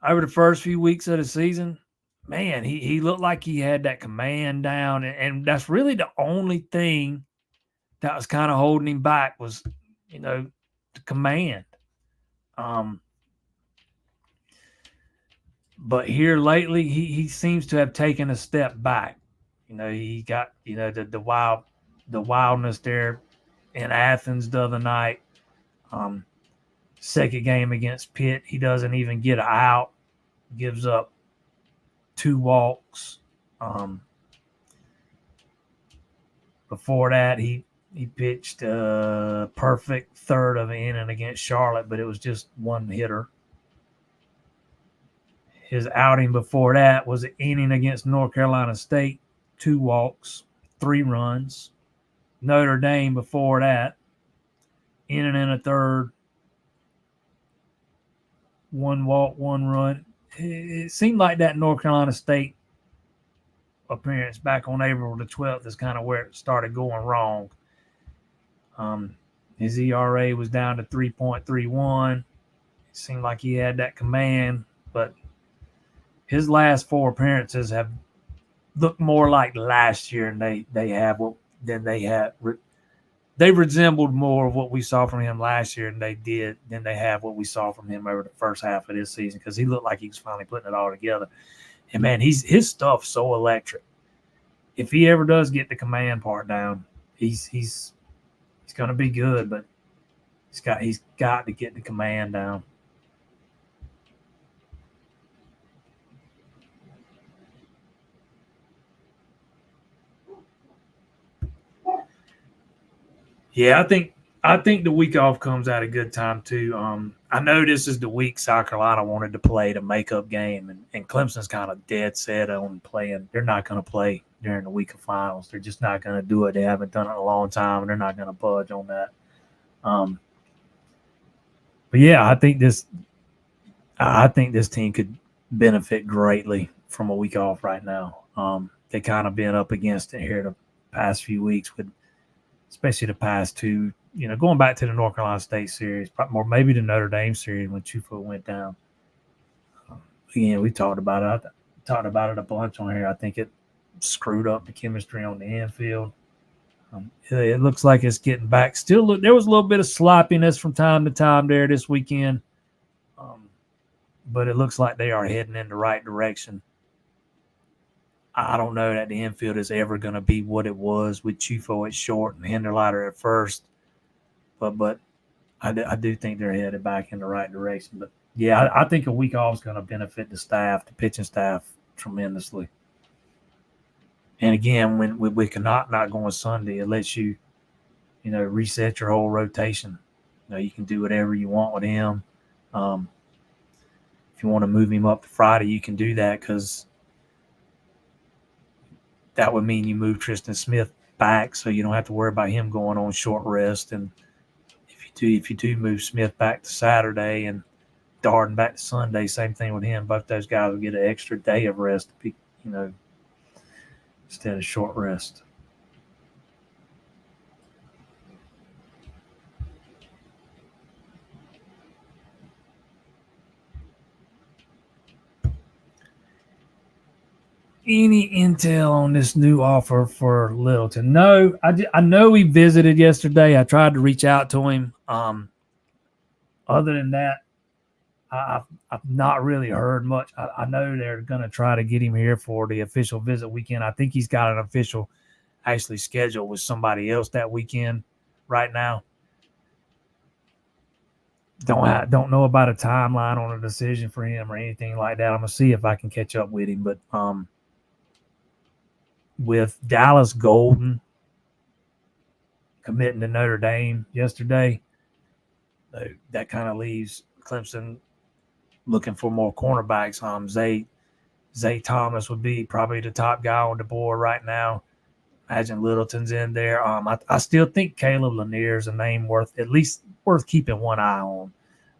over the first few weeks of the season, man, he looked like he had that command down, and that's really the only thing that was kind of holding him back was, you know, the command. But here lately, he seems to have taken a step back. You know, he got, you know, the wildness there in Athens the other night. Second game against Pitt, he doesn't even get an out, gives up 2 walks. Before that, he pitched a perfect third of an inning against Charlotte, but it was just one hitter. His outing before that was an inning against North Carolina State, 2 walks, 3 runs. Notre Dame before that, inning and a third, 1 walk, 1 run. It seemed like that North Carolina State appearance back on April the 12th is kind of where it started going wrong. His ERA was down to 3.31. It seemed like he had that command, but his last 4 appearances have looked more like last year, and they resembled more of what we saw from him last year than they have what we saw from him over the first half of this season, because he looked like he was finally putting it all together. And man, his stuff's so electric. If he ever does get the command part down, he's going to be good, but he's got to get the command down. Yeah, I think the week off comes at a good time too. I know this is the week South Carolina wanted to play the makeup game, and Clemson's kind of dead set on playing. They're not going to play during the week of finals. They're just not going to do it. They haven't done it in a long time, and they're not going to budge on that. But yeah, I think this team could benefit greatly from a week off right now. They kind of been up against it here the past few weeks with, especially the past 2, you know, going back to the North Carolina State series, or maybe the Notre Dame series when Chufa went down. Again, we talked about it. I talked about it a bunch on here. I think it screwed up the chemistry on the infield. It looks like it's getting back. Still, there was a little bit of sloppiness from time to time there this weekend, but it looks like they are heading in the right direction. I don't know that the infield is ever going to be what it was with Chufo at short and Hinderleiter at first. But I do think they're headed back in the right direction. But yeah, I think a week off is going to benefit the pitching staff, tremendously. And again, when with Connacht not going Sunday, it lets you, reset your whole rotation. You can do whatever you want with him. If you want to move him up to Friday, you can do that, because that would mean you move Tristan Smith back, so you don't have to worry about him going on short rest. And if you do move Smith back to Saturday and Darden back to Sunday, same thing with him. Both those guys will get an extra day of rest, instead of short rest. Any intel on this new offer for Littleton? No, I know he visited yesterday. I tried to reach out to him. Other than that, I've not really heard much. I know they're going to try to get him here for the official visit weekend. I think he's got an official actually scheduled with somebody else that weekend right now. Don't know about a timeline on a decision for him or anything like that. I'm going to see if I can catch up with him. But with Dallas Golden committing to Notre Dame yesterday, that kind of leaves Clemson looking for more cornerbacks. Zay Thomas would be probably the top guy on the board right now. Imagine Littleton's in there. I still think Caleb Lanier is a name worth keeping one eye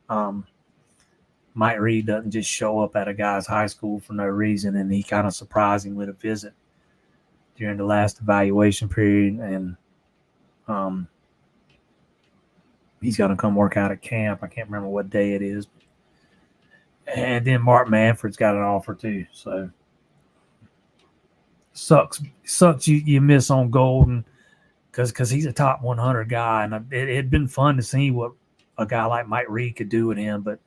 on. Mike Reed doesn't just show up at a guy's high school for no reason, and he kind of surprised him with a visit during the last evaluation period, and he's going to come work out at camp. I can't remember what day it is. And then Mark Manfred's got an offer too. So sucks you miss on Golden, because he's a top 100 guy, and it'd been fun to see what a guy like Mike Reed could do with him. But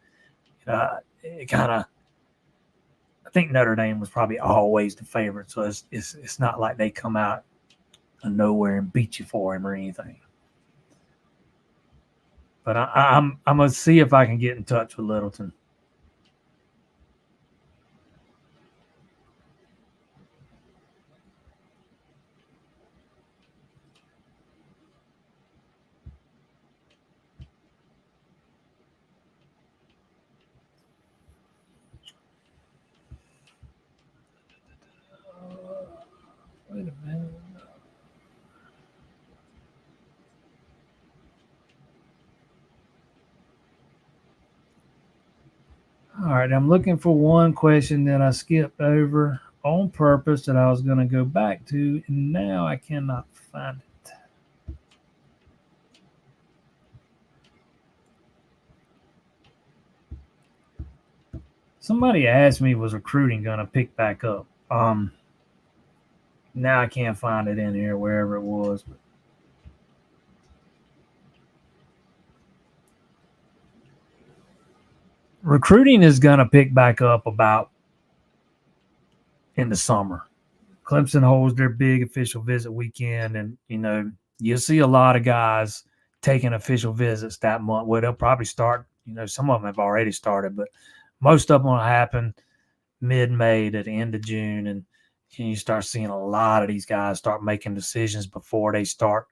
it kind of, I think Notre Dame was probably always the favorite, so it's not like they come out of nowhere and beat you for him or anything. But I'm gonna see if I can get in touch with Littleton. Wait a minute. All right, I'm looking for one question that I skipped over on purpose that I was going to go back to, and now I cannot find it. Somebody asked me, was recruiting going to pick back up? Now I can't find it in here, wherever it was. Recruiting is going to pick back up about in the summer. Clemson holds their big official visit weekend, and you'll see a lot of guys taking official visits that month. Well, they'll probably start. Some of them have already started, but most of them will happen mid-May to the end of June, and you start seeing a lot of these guys start making decisions before they start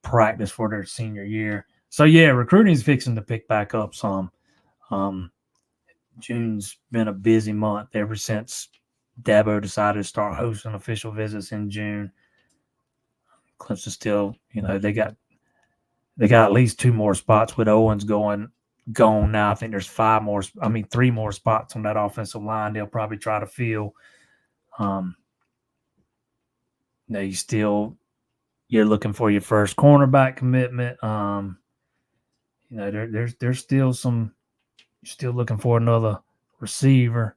practice for their senior year. So yeah, recruiting is fixing to pick back up some. June's been a busy month ever since Dabo decided to start hosting official visits in June. Clemson still, they got at least 2 more spots with Owens gone now. I think there's 3 more spots on that offensive line they'll probably try to fill. You're looking for your first cornerback commitment. There's still some. You're still looking for another receiver.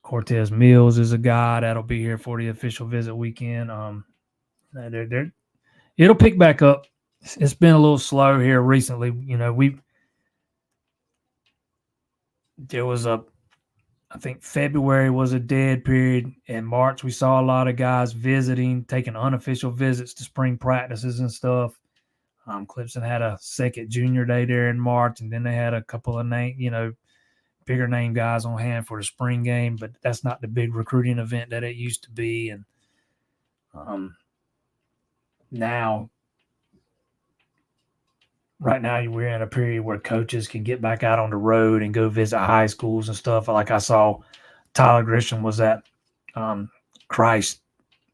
Cortez Mills is a guy that'll be here for the official visit weekend. It'll pick back up. It's been a little slow here recently. There was a I think February was a dead period. In March, we saw a lot of guys visiting, taking unofficial visits to spring practices and stuff. Clemson had a second junior day there in March, and then they had a couple of bigger name guys on hand for the spring game, but that's not the big recruiting event that it used to be. And now, right now, we're in a period where coaches can get back out on the road and go visit high schools and stuff. Like I saw Tyler Grisham was at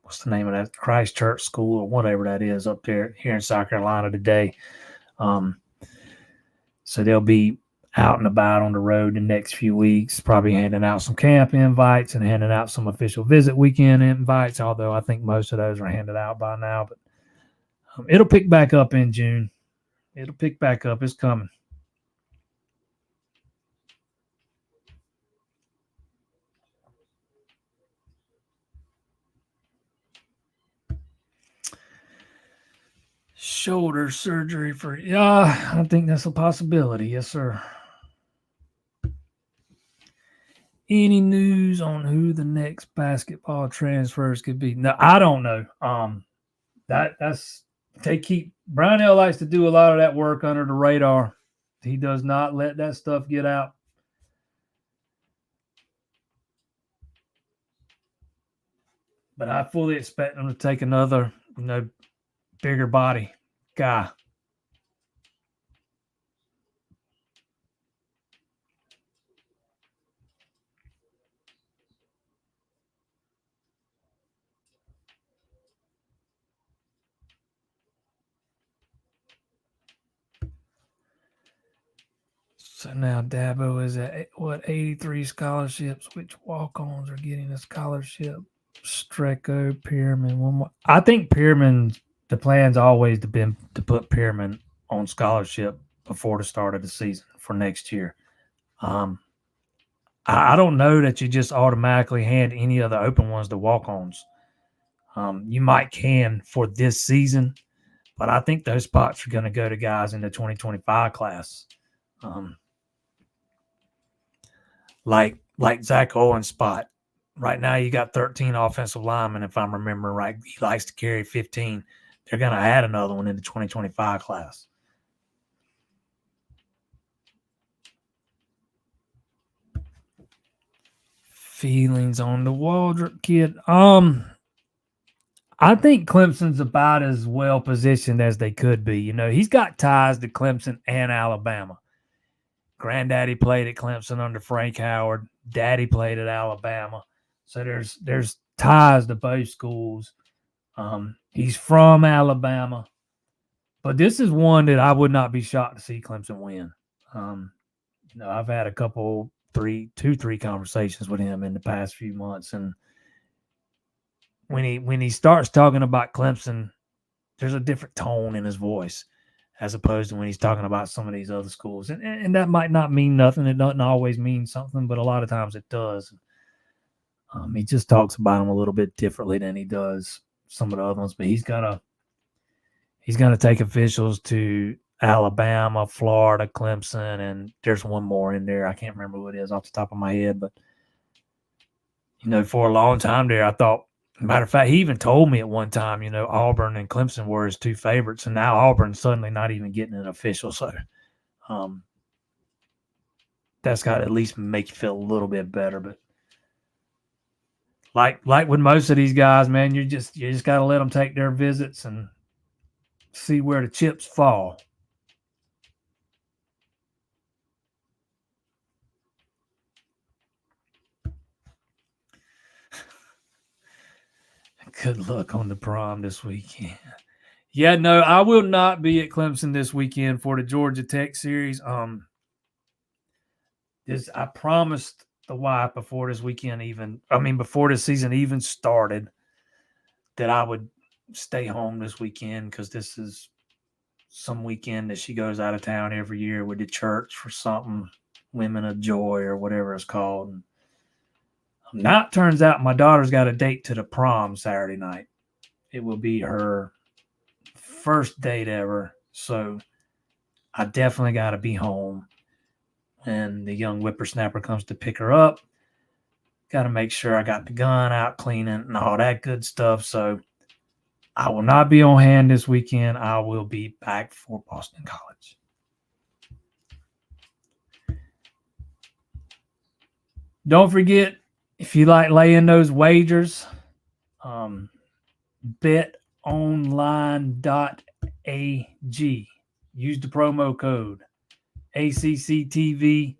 what's the name of that? Christ Church School or whatever that is up there here in South Carolina today. So they'll be out and about on the road the next few weeks, probably handing out some camp invites and handing out some official visit weekend invites, although I think most of those are handed out by now. But it'll pick back up in June. It'll pick back up. It's coming. Shoulder surgery I think that's a possibility. Yes, sir. Any news on who the next basketball transfers could be? No, I don't know. Brownell likes to do a lot of that work under the radar. He does not let that stuff get out. But I fully expect him to take another, bigger body guy. So now Dabo is at 83 scholarships. Which walk-ons are getting a scholarship? Strecco, Pierman, one more. I think Pierman, the plan's always been to put Pierman on scholarship before the start of the season for next year. I don't know that you just automatically hand any of the open ones to walk-ons. You might can for this season, but I think those spots are going to go to guys in the 2025 class. Like Zach Owen's spot. Right now, you got 13 offensive linemen, if I'm remembering right. He likes to carry 15. They're going to add another one in the 2025 class. Feelings on the Waldrop kid. I think Clemson's about as well positioned as they could be. He's got ties to Clemson and Alabama. Granddaddy played at Clemson under Frank Howard. Daddy played at Alabama. So there's ties to both schools. He's from Alabama. But this is one that I would not be shocked to see Clemson win. I've had a couple, 3 conversations with him in the past few months. And when he starts talking about Clemson, there's a different tone in his voice as opposed to when he's talking about some of these other schools. And that might not mean nothing. It doesn't always mean something, but a lot of times it does. He just talks about them a little bit differently than he does some of the other ones. But he's gonna take officials to Alabama, Florida, Clemson, and there's one more in there. I can't remember what it is off the top of my head, but for a long time there, I thought. Matter of fact, he even told me at one time, Auburn and Clemson were his two favorites, and now Auburn's suddenly not even getting an official. So that's got to at least make you feel a little bit better. But like with most of these guys, man, you just got to let them take their visits and see where the chips fall. Good luck on the prom this weekend. Yeah, no, I will not be at Clemson this weekend for the Georgia Tech series. I promised the wife before this season even started that I would stay home this weekend because this is some weekend that she goes out of town every year with the church for something, Women of Joy or whatever it's called. And now it turns out my daughter's got a date to the prom Saturday night. It will be her first date ever. So I definitely got to be home. And the young whippersnapper comes to pick her up. got to make sure I got the gun out cleaning and all that good stuff. So I will not be on hand this weekend. I will be back for Boston College. Don't forget, if you like laying those wagers, betonline.ag. Use the promo code ACCTV,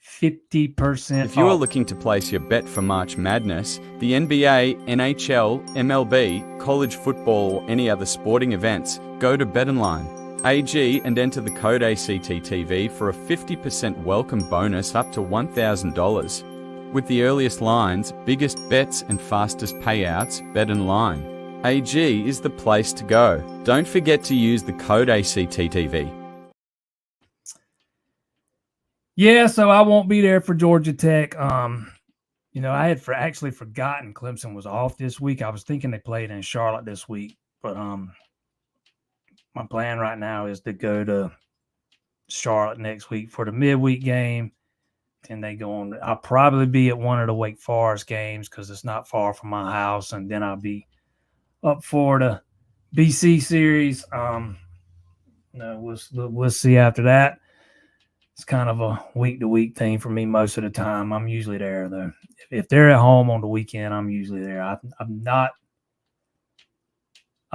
50% If you are off. looking to place your bet for March Madness, the NBA, NHL, MLB, college football, or any other sporting events, go to BetOnline.ag and enter the code ACTTV for a 50% welcome bonus up to $1,000. With the earliest lines, biggest bets and fastest payouts, BetOnline.ag is the place to go. Don't forget to use the code ACTTV. Yeah, so I won't be there for Georgia Tech. I had actually forgotten Clemson was off this week. I was thinking they played in Charlotte this week, but my plan right now is to go to Charlotte next week for the midweek game. And they go on. I'll probably be at one of the Wake Forest games because it's not far from my house, and then I'll be up for the BC series. We'll see after that. It's kind of a week-to-week thing for me most of the time. I'm usually there, though. If they're at home on the weekend, I'm usually there. I've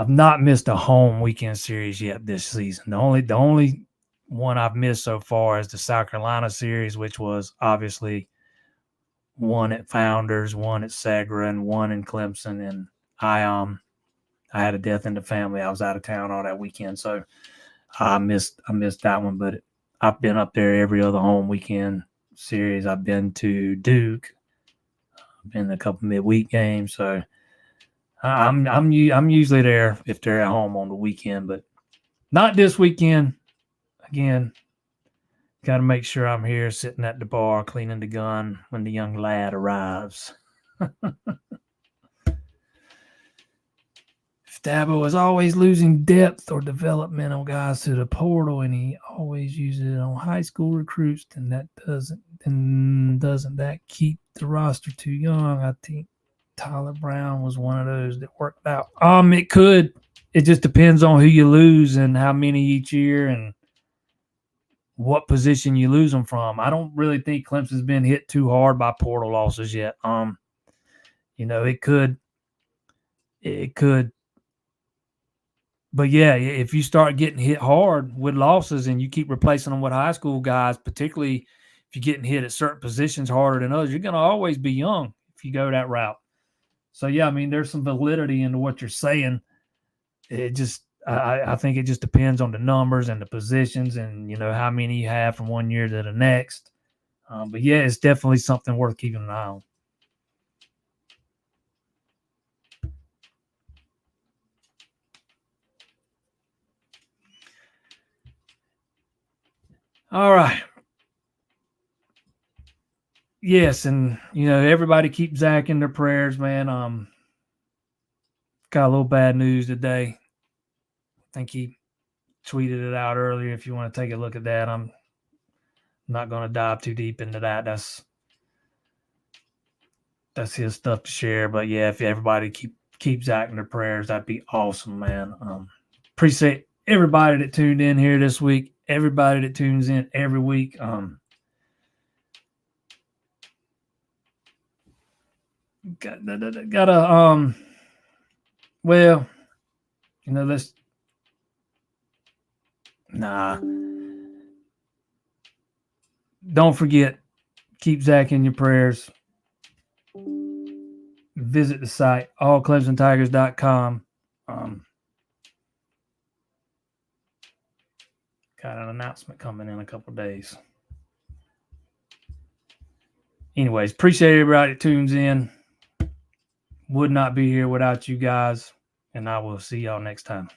not missed a home weekend series yet this season. The only one I've missed so far is the South Carolina series, which was obviously one at Founders, one at Segra, and one in Clemson. And I had a death in the family. I was out of town all that weekend, so I missed that one. But I've been up there every other home weekend series. I've been to Duke. I've been to a couple midweek games. So I'm usually there if they're at home on the weekend, but not this weekend. Again, got to make sure I'm here sitting at the bar cleaning the gun when the young lad arrives. Dabo is always losing depth or developmental guys to the portal, and he always uses it on high school recruits. And doesn't that keep the roster too young? I think Tyler Brown was one of those that worked out. It could. It just depends on who you lose and how many each year and what position you lose them from. I don't really think Clemson's been hit too hard by portal losses yet. It could. But yeah, if you start getting hit hard with losses and you keep replacing them with high school guys, particularly if you're getting hit at certain positions harder than others, you're going to always be young if you go that route. So, yeah, I mean, there's some validity into what you're saying. It just I think it just depends on the numbers and the positions and, how many you have from one year to the next. But, yeah, it's definitely something worth keeping an eye on. All right. Yes, and everybody keep Zach in their prayers, man. Got a little bad news today. I think he tweeted it out earlier. If you want to take a look at that, I'm not going to dive too deep into that. That's his stuff to share. But yeah, if everybody keep Zach in their prayers, that'd be awesome, man. Appreciate everybody that tuned in here this week. Everybody that tunes in every week. Don't forget, keep Zach in your prayers. Visit the site, allclemsontigers.com. Got an announcement coming in a couple days. Anyways, appreciate everybody that tunes in. Would not be here without you guys, and I will see y'all next time.